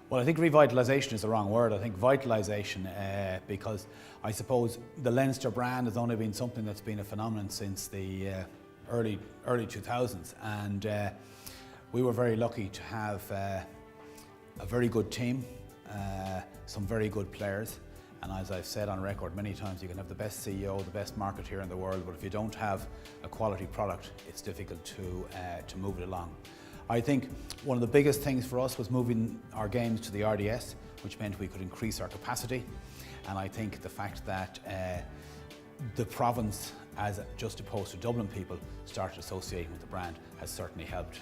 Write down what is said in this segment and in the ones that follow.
Well, I think revitalisation is the wrong word. I think vitalisation, because I suppose the Leinster brand has only been something that's been a phenomenon since the early 2000s, and we were very lucky to have a very good team, some very good players, and as I've said on record many times, you can have the best CEO, the best marketeer in the world, but if you don't have a quality product, it's difficult to move it along. I think one of the biggest things for us was moving our games to the RDS, which meant we could increase our capacity. And I think the fact that the province, as just opposed to Dublin people, started associating with the brand has certainly helped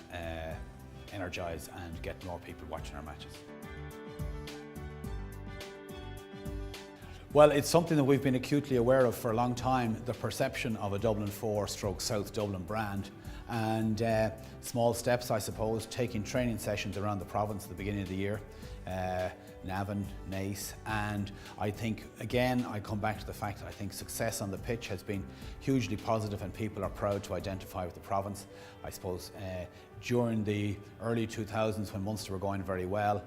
energise and get more people watching our matches. Well, it's something that we've been acutely aware of for a long time, the perception of a Dublin 4/South Dublin brand. And small steps, I suppose, taking training sessions around the province at the beginning of the year, Navan, Naas, and I think, again, I come back to the fact that I think success on the pitch has been hugely positive and people are proud to identify with the province. I suppose during the early 2000s when Munster were going very well,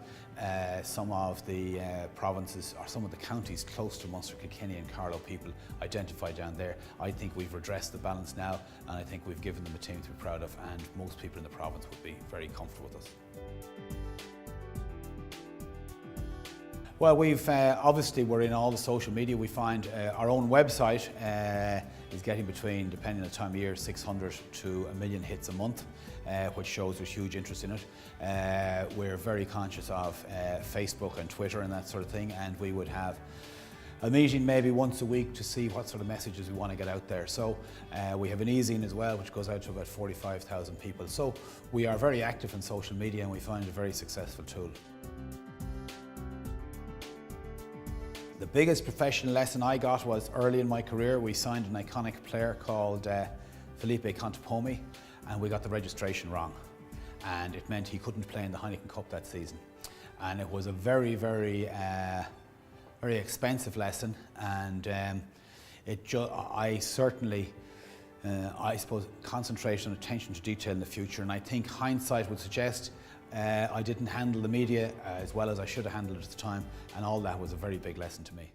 some of the provinces or some of the counties close to Munster, Kilkenny and Carlow people identify down there. I think we've redressed the balance now, and I think we've given them a team to be proud of, and most people in the province would be very comfortable with us. Well, we've obviously we're in all the social media. We find our own website is getting between, depending on the time of year, 600 to 1 million hits a month, which shows there's huge interest in it. We're very conscious of Facebook and Twitter and that sort of thing, and we would have a meeting maybe once a week to see what sort of messages we want to get out there. So we have an e-zine as well, which goes out to about 45,000 people. So we are very active in social media, and we find it a very successful tool. The biggest professional lesson I got was early in my career. We signed an iconic player called Felipe Contepomi, and we got the registration wrong. And it meant he couldn't play in the Heineken Cup that season. And it was a very, very expensive lesson, and I certainly, I suppose, concentrate on attention to detail in the future, and I think hindsight would suggest I didn't handle the media as well as I should have handled it at the time, and all that was a very big lesson to me.